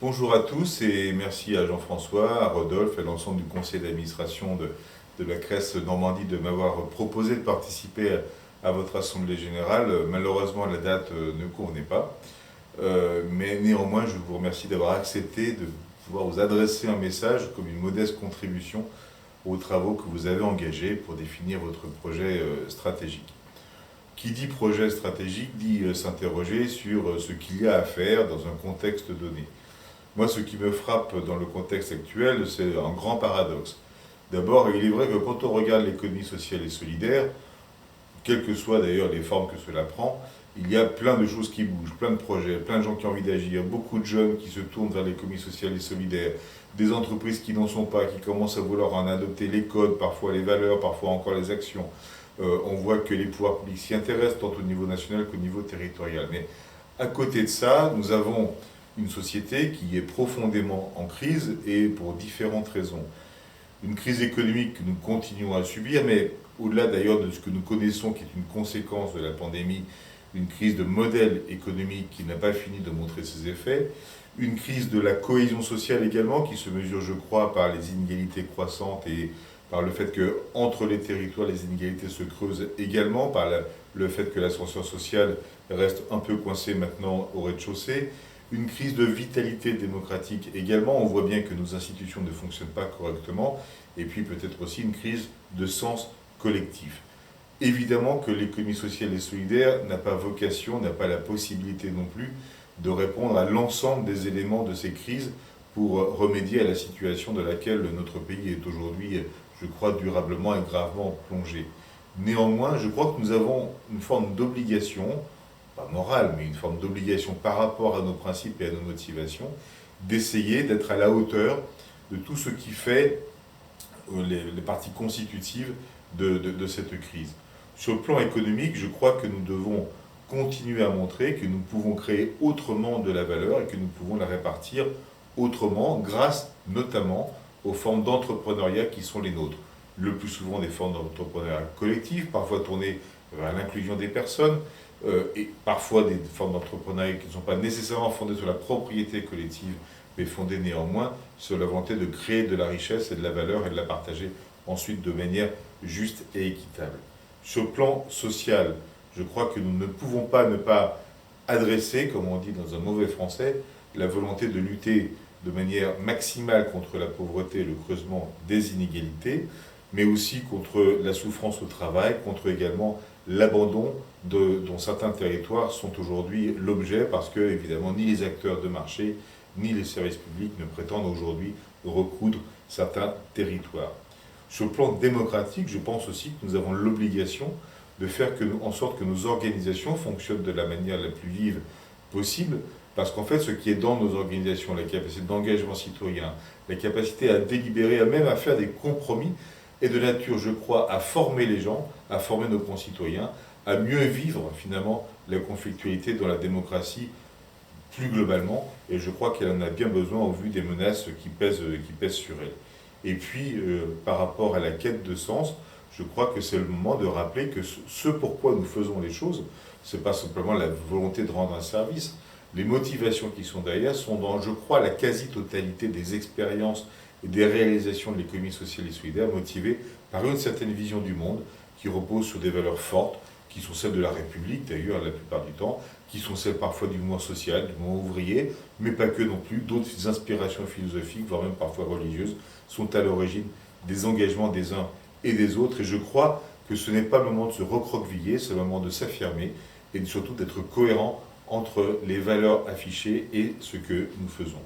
Bonjour à tous et merci à Jean-François, à Rodolphe et à l'ensemble du conseil d'administration de la CRES Normandie de m'avoir proposé de participer à votre assemblée générale. Malheureusement, la date ne convenait pas, mais néanmoins, je vous remercie d'avoir accepté de pouvoir vous adresser un message comme une modeste contribution aux travaux que vous avez engagés pour définir votre projet stratégique. Qui dit projet stratégique dit s'interroger sur ce qu'il y a à faire dans un contexte donné. Moi, ce qui me frappe dans le contexte actuel, c'est un grand paradoxe. D'abord, il est vrai que quand on regarde l'économie sociale et solidaire, quelles que soient d'ailleurs les formes que cela prend, il y a plein de choses qui bougent, plein de projets, plein de gens qui ont envie d'agir, beaucoup de jeunes qui se tournent vers l'économie sociale et solidaire, des entreprises qui n'en sont pas, qui commencent à vouloir en adopter les codes, parfois les valeurs, parfois encore les actions. On voit que les pouvoirs publics s'y intéressent, tant au niveau national qu'au niveau territorial. Mais à côté de ça, nous avons une société qui est profondément en crise et pour différentes raisons. Une crise économique que nous continuons à subir, mais au-delà d'ailleurs de ce que nous connaissons, qui est une conséquence de la pandémie, une crise de modèle économique qui n'a pas fini de montrer ses effets, une crise de la cohésion sociale également, qui se mesure, je crois, par les inégalités croissantes et par le fait que entre les territoires, les inégalités se creusent également, par le fait que l'ascenseur social reste un peu coincé maintenant au rez-de-chaussée, une crise de vitalité démocratique également. On voit bien que nos institutions ne fonctionnent pas correctement. Et puis peut-être aussi une crise de sens collectif. Évidemment que l'économie sociale et solidaire n'a pas vocation, n'a pas la possibilité non plus de répondre à l'ensemble des éléments de ces crises pour remédier à la situation dans laquelle notre pays est aujourd'hui, je crois, durablement et gravement plongé. Néanmoins, je crois que nous avons une forme d'obligation, pas morale, mais une forme d'obligation par rapport à nos principes et à nos motivations, d'essayer d'être à la hauteur de tout ce qui fait les parties constitutives de cette crise. Sur le plan économique, je crois que nous devons continuer à montrer que nous pouvons créer autrement de la valeur et que nous pouvons la répartir autrement, grâce notamment aux formes d'entrepreneuriat qui sont les nôtres. Le plus souvent des formes d'entrepreneuriat collectif, parfois tournées vers l'inclusion des personnes, et parfois des formes d'entrepreneuriat qui ne sont pas nécessairement fondées sur la propriété collective, mais fondées néanmoins sur la volonté de créer de la richesse et de la valeur et de la partager ensuite de manière juste et équitable. Sur le plan social, je crois que nous ne pouvons pas ne pas adresser, comme on dit dans un mauvais français, la volonté de lutter de manière maximale contre la pauvreté et le creusement des inégalités, mais aussi contre la souffrance au travail, contre également l'abandon dont certains territoires sont aujourd'hui l'objet, parce que, évidemment, ni les acteurs de marché, ni les services publics ne prétendent aujourd'hui recoudre certains territoires. Sur le plan démocratique, je pense aussi que nous avons l'obligation de faire en sorte que nos organisations fonctionnent de la manière la plus vive possible, parce qu'en fait, ce qui est dans nos organisations, la capacité d'engagement citoyen, la capacité à délibérer, même à faire des compromis, est de nature, je crois, à former les gens, à former nos concitoyens, à mieux vivre finalement la conflictualité dans la démocratie plus globalement, et je crois qu'elle en a bien besoin au vu des menaces qui pèsent sur elle. Et puis, par rapport à la quête de sens, je crois que c'est le moment de rappeler que ce pourquoi nous faisons les choses, ce n'est pas simplement la volonté de rendre un service. Les motivations qui sont derrière sont dans, je crois, la quasi-totalité des expériences et des réalisations de l'économie sociale et solidaire motivées par une certaine vision du monde qui repose sur des valeurs fortes, qui sont celles de la République d'ailleurs la plupart du temps, qui sont celles parfois du mouvement social, du mouvement ouvrier, mais pas que non plus. D'autres inspirations philosophiques, voire même parfois religieuses, sont à l'origine des engagements des uns et des autres. Et je crois que ce n'est pas le moment de se recroqueviller, c'est le moment de s'affirmer et surtout d'être cohérent entre les valeurs affichées et ce que nous faisons.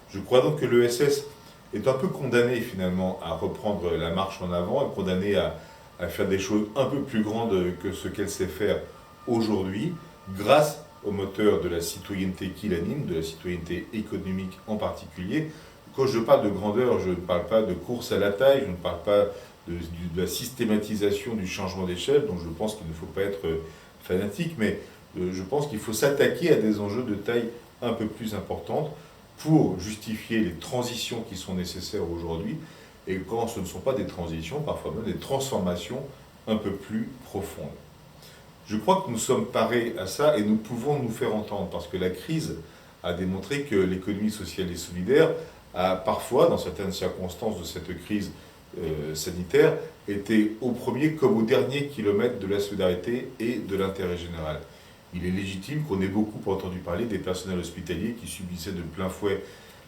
Je crois donc que l'ESS est un peu condamné finalement à reprendre la marche en avant, et condamné à faire des choses un peu plus grandes que ce qu'elle sait faire aujourd'hui, grâce au moteur de la citoyenneté qui l'anime, de la citoyenneté économique en particulier. Quand je parle de grandeur, je ne parle pas de course à la taille, je ne parle pas de la systématisation du changement d'échelle, dont je pense qu'il ne faut pas être fanatique, mais je pense qu'il faut s'attaquer à des enjeux de taille un peu plus importante pour justifier les transitions qui sont nécessaires aujourd'hui, et quand ce ne sont pas des transitions, parfois même des transformations un peu plus profondes. Je crois que nous sommes parés à ça et nous pouvons nous faire entendre, parce que la crise a démontré que l'économie sociale et solidaire a parfois, dans certaines circonstances de cette crise sanitaire, été au premier comme au dernier kilomètre de la solidarité et de l'intérêt général. Il est légitime qu'on ait beaucoup entendu parler des personnels hospitaliers qui subissaient de plein fouet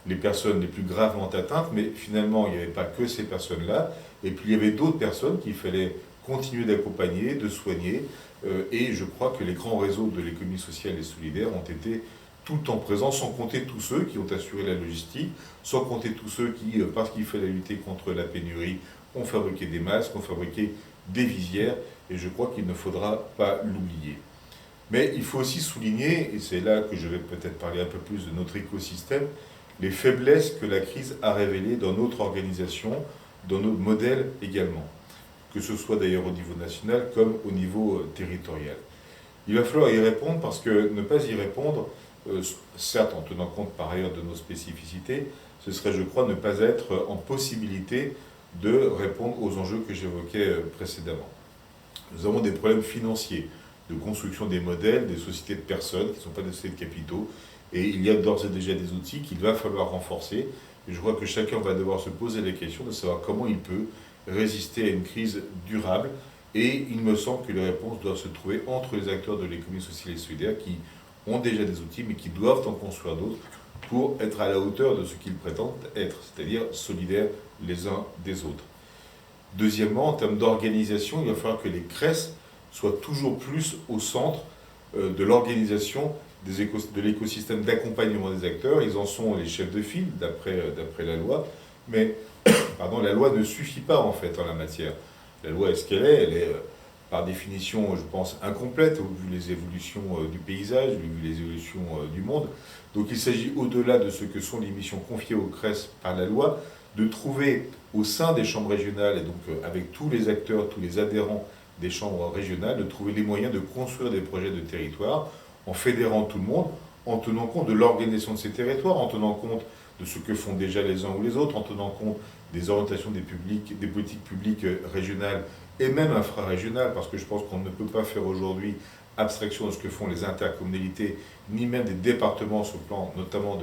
les personnes les plus gravement atteintes, mais finalement, il n'y avait pas que ces personnes-là, et puis il y avait d'autres personnes qu'il fallait continuer d'accompagner, de soigner, et je crois que les grands réseaux de l'économie sociale et solidaire ont été tout le temps présents, sans compter tous ceux qui ont assuré la logistique, sans compter tous ceux qui, parce qu'il fallait lutter contre la pénurie, ont fabriqué des masques, ont fabriqué des visières, et je crois qu'il ne faudra pas l'oublier. Mais il faut aussi souligner, et c'est là que je vais peut-être parler un peu plus de notre écosystème, les faiblesses que la crise a révélées dans notre organisation, dans notre modèle également, que ce soit d'ailleurs au niveau national comme au niveau territorial. Il va falloir y répondre parce que ne pas y répondre, certes en tenant compte par ailleurs de nos spécificités, ce serait, je crois, ne pas être en possibilité de répondre aux enjeux que j'évoquais précédemment. Nous avons des problèmes financiers, de construction des modèles, des sociétés de personnes qui ne sont pas des sociétés de capitaux, et il y a d'ores et déjà des outils qu'il va falloir renforcer. Et je crois que chacun va devoir se poser la question de savoir comment il peut résister à une crise durable. Et il me semble que les réponses doivent se trouver entre les acteurs de l'économie sociale et solidaire qui ont déjà des outils, mais qui doivent en construire d'autres pour être à la hauteur de ce qu'ils prétendent être, c'est-à-dire solidaires les uns des autres. Deuxièmement, en termes d'organisation, il va falloir que les CRES soient toujours plus au centre de l'organisation de l'écosystème d'accompagnement des acteurs. Ils en sont les chefs de file, d'après la loi, mais la loi ne suffit pas en fait en la matière. La loi est ce qu'elle est, elle est par définition, je pense, incomplète, vu les évolutions du paysage, vu les évolutions du monde. Donc il s'agit, au-delà de ce que sont les missions confiées aux CRES par la loi, de trouver au sein des chambres régionales, et donc avec tous les acteurs, tous les adhérents des chambres régionales, de trouver les moyens de construire des projets de territoire en fédérant tout le monde, en tenant compte de l'organisation de ces territoires, en tenant compte de ce que font déjà les uns ou les autres, en tenant compte des orientations des politiques publiques régionales et même infrarégionales, parce que je pense qu'on ne peut pas faire aujourd'hui abstraction de ce que font les intercommunalités, ni même des départements sur le plan notamment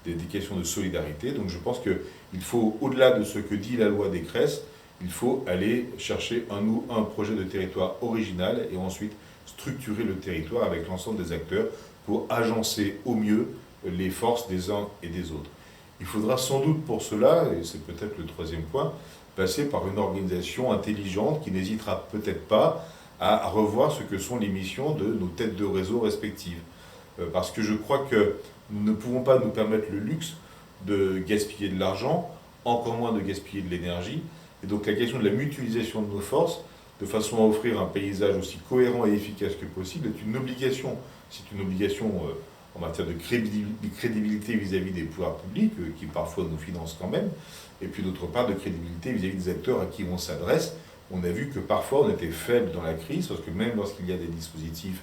des questions de solidarité. Donc je pense qu'il faut, au-delà de ce que dit la loi des CRES, il faut aller chercher un projet de territoire original et ensuite structurer le territoire avec l'ensemble des acteurs pour agencer au mieux les forces des uns et des autres. Il faudra sans doute pour cela, et c'est peut-être le troisième point, passer par une organisation intelligente qui n'hésitera peut-être pas à revoir ce que sont les missions de nos têtes de réseau respectives. Parce que je crois que nous ne pouvons pas nous permettre le luxe de gaspiller de l'argent, encore moins de gaspiller de l'énergie. Et donc la question de la mutualisation de nos forces, de façon à offrir un paysage aussi cohérent et efficace que possible, est une obligation. C'est une obligation en matière de crédibilité vis-à-vis des pouvoirs publics, qui parfois nous financent quand même, et puis d'autre part de crédibilité vis-à-vis des acteurs à qui on s'adresse. On a vu que parfois on était faible dans la crise, parce que même lorsqu'il y a des dispositifs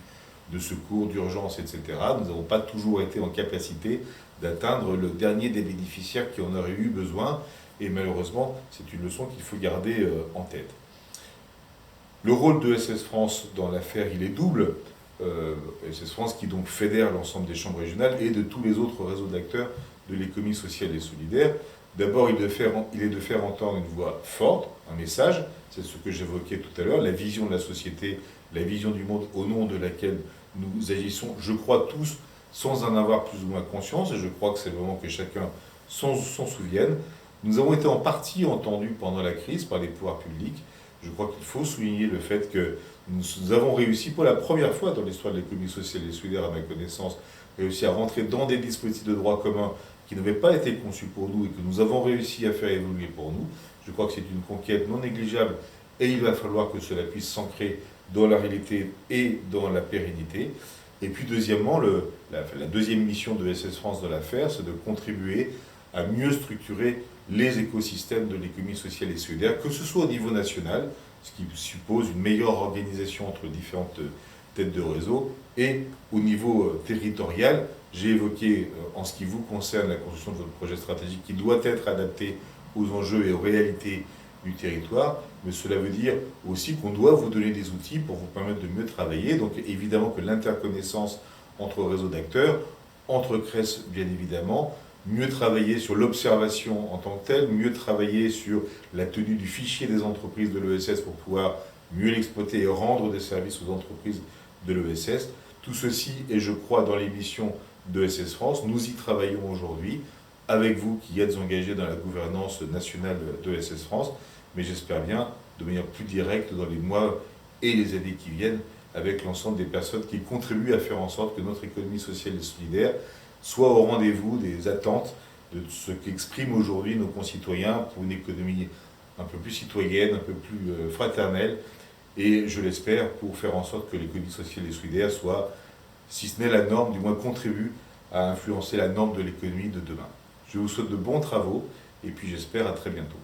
de secours, d'urgence, etc., nous n'avons pas toujours été en capacité d'atteindre le dernier des bénéficiaires qui en auraient eu besoin, et malheureusement, c'est une leçon qu'il faut garder en tête. Le rôle de SS France dans l'affaire, il est double. SS France qui donc fédère l'ensemble des chambres régionales et de tous les autres réseaux d'acteurs de l'économie sociale et solidaire. D'abord, il est de faire entendre une voix forte, un message, c'est ce que j'évoquais tout à l'heure, la vision de la société, la vision du monde au nom de laquelle nous agissons, je crois tous, sans en avoir plus ou moins conscience, et je crois que c'est vraiment que chacun s'en souvienne. Nous avons été en partie entendus pendant la crise par les pouvoirs publics. Je crois qu'il faut souligner le fait que nous avons réussi pour la première fois dans l'histoire de l'économie sociale et solidaire, à ma connaissance, réussi à rentrer dans des dispositifs de droit commun qui n'avaient pas été conçus pour nous et que nous avons réussi à faire évoluer pour nous. Je crois que c'est une conquête non négligeable et il va falloir que cela puisse s'ancrer dans la réalité et dans la pérennité. Et puis deuxièmement, la deuxième mission de SS France dans l'affaire, c'est de contribuer à mieux structurer les écosystèmes de l'économie sociale et solidaire, que ce soit au niveau national, ce qui suppose une meilleure organisation entre différentes têtes de réseau, et au niveau territorial. J'ai évoqué, en ce qui vous concerne, la construction de votre projet stratégique qui doit être adapté aux enjeux et aux réalités du territoire, mais cela veut dire aussi qu'on doit vous donner des outils pour vous permettre de mieux travailler. Donc évidemment que l'interconnaissance entre réseaux d'acteurs, entre CRES bien évidemment, mieux travailler sur l'observation en tant que telle, mieux travailler sur la tenue du fichier des entreprises de l'ESS pour pouvoir mieux l'exploiter et rendre des services aux entreprises de l'ESS. Tout ceci est, je crois, dans les missions d'ESS France. Nous y travaillons aujourd'hui avec vous qui êtes engagés dans la gouvernance nationale d'ESS France, mais j'espère bien de manière plus directe dans les mois et les années qui viennent avec l'ensemble des personnes qui contribuent à faire en sorte que notre économie sociale et solidaire soit au rendez-vous des attentes de ce qu'expriment aujourd'hui nos concitoyens pour une économie un peu plus citoyenne, un peu plus fraternelle, et je l'espère pour faire en sorte que l'économie sociale et solidaire soit, si ce n'est la norme, du moins contribue à influencer la norme de l'économie de demain. Je vous souhaite de bons travaux et puis j'espère à très bientôt.